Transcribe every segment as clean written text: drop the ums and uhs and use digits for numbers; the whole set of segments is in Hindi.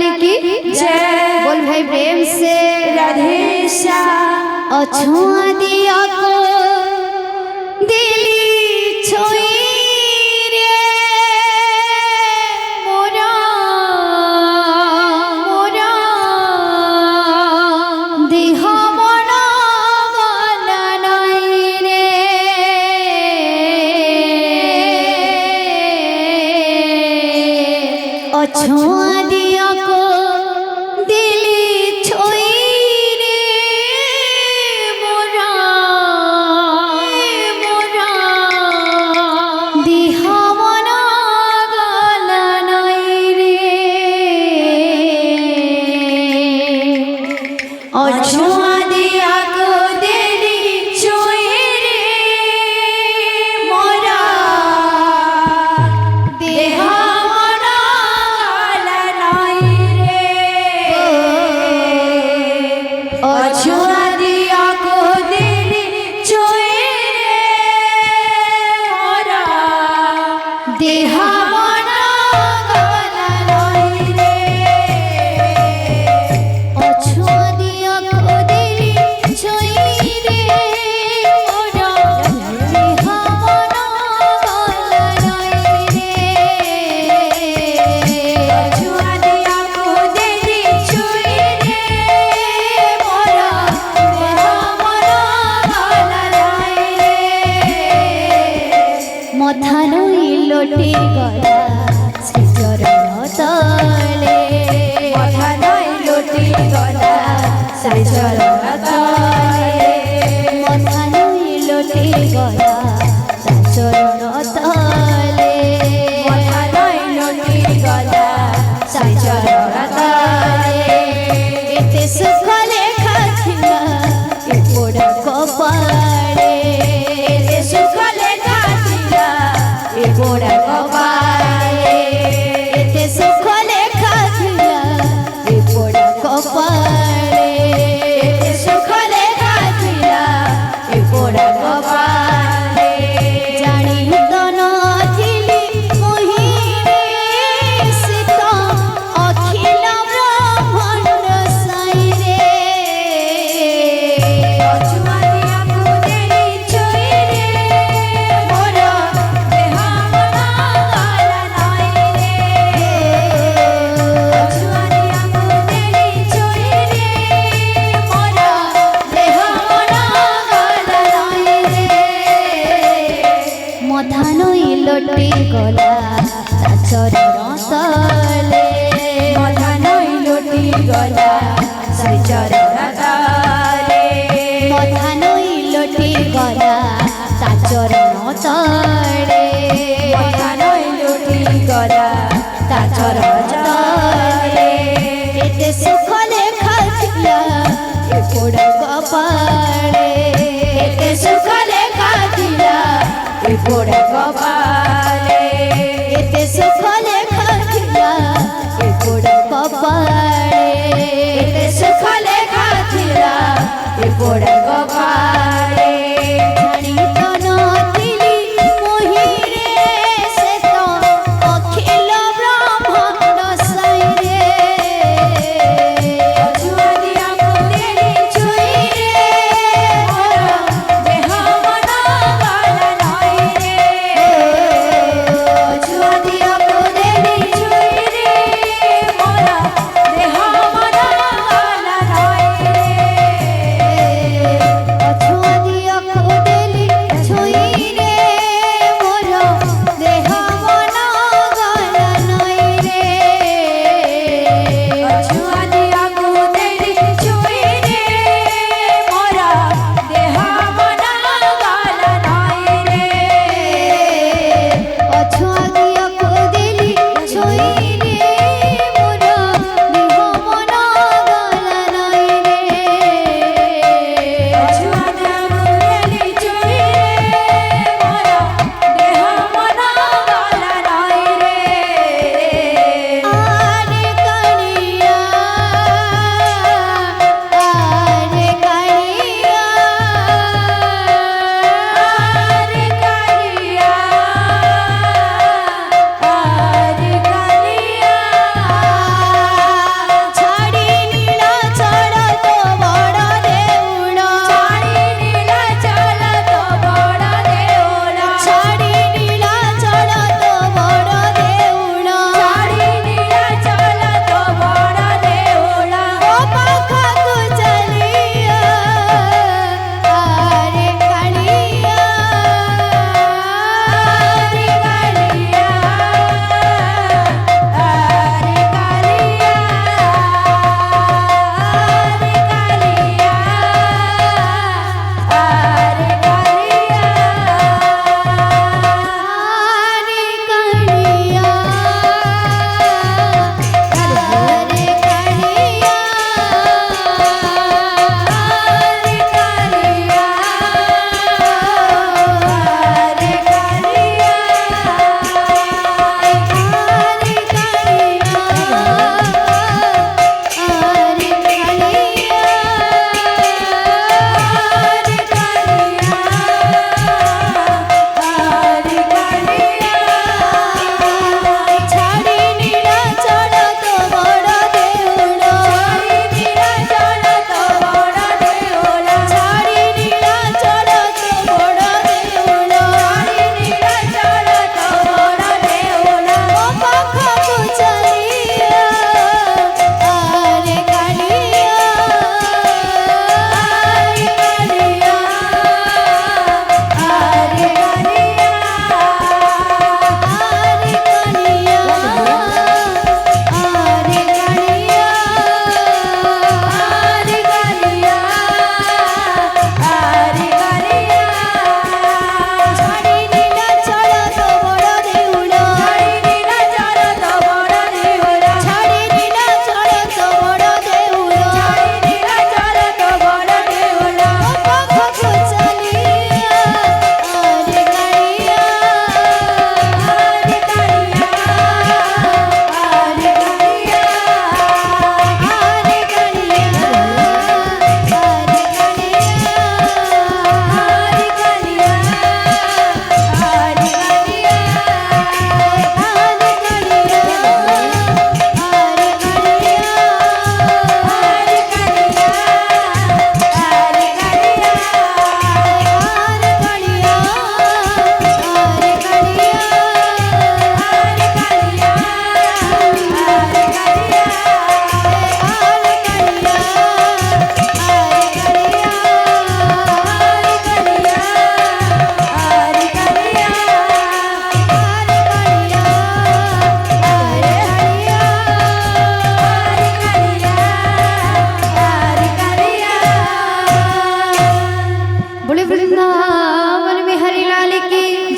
लाल की जय। बोल भाई प्रेम से राधे श्याम। अछुआ दिया को दिली छोई रे मोरा मोरा देह मन गला नहीं रे अछुआ दिया को दिली छोई रे मोरा मोरा देह मन गला नहीं रे अछुआ दिया को दिली छोई रे मोरा देह अछुआ दिया को दिली छोई रे मोरा देह मन गला नहीं रे अछुआ दिया को दिली छोई रे मोरा देह मन गला नहीं रे अछुआ दिया को दिली छोई रे मोरा देह मन गला नहीं रे मथा नई लोटी गला से चरण तले मथा नई लोटी गला से चरण तले मथा नई लोटी गला से चरण तले मथा नई लोटी गला से चरण तले एते सुख लेखा थिला ए पोड़ कपाड़े एते सुख लेखा थिला ए पोड़ कपाड़े एते सुख लेखा थिला ए पोड़ कपाड़े एते सुख लेखा थिला ए पोड़ कपाड़े जानी तो नथिली मोहिनी सीत अखिल ब्रह्मांड साई रे अछुआ दिया को दिली छोई रे मोरा देह मन गला नहीं रे अछुआ दिया को दिली छोई रे मोरा देह मन गला नहीं रे मथा नई लोटी गला ता चरण तले मथा नई लोटी गला से चरण तले मथा नई लोटी गला ता चरण तले मथा नई लोटी गला ता चरण तले एते सुख लेखा थिला ए पोड़ कपाड़े एते सुख लेखा थिला ए पोड़ कपाले एते सुख लेखा थिला ए पोड़ कपाड़े एते सुख लेखा थिला ए पोड़ कपाले जानी तो नथिली मोहिनी से तो अखिल ब्रह्मांड साई रे अछुआ दिया को दिली छोई रे मोरा देह मन गला नहीं रे अछुआ दिया को दिली छोई रे मोरा देह मन गला नहीं रे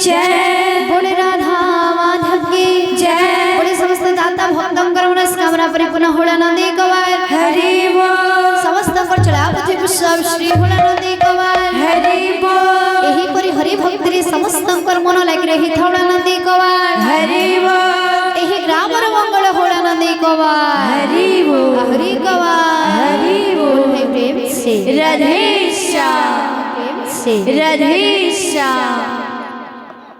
जय बोले राधा माधव की जय बोले समस्त दाता भक्तम मनस्कामना परिपूर्ण होलानंदी गवाय हरि बोल समस्त पर चढ़ा पृथ्वी सब श्री होलानंदी गवाय हरि बोल एही परि हरि भक्ति समस्त मन लागि रही होलानंदी गवाय हरि बोल एही ग्रामर मंगल होलानंदी गवाय हरि बोल हरि गवाय हरि बोल प्रेम से राधे श्याम प्रेम से राधे श्याम।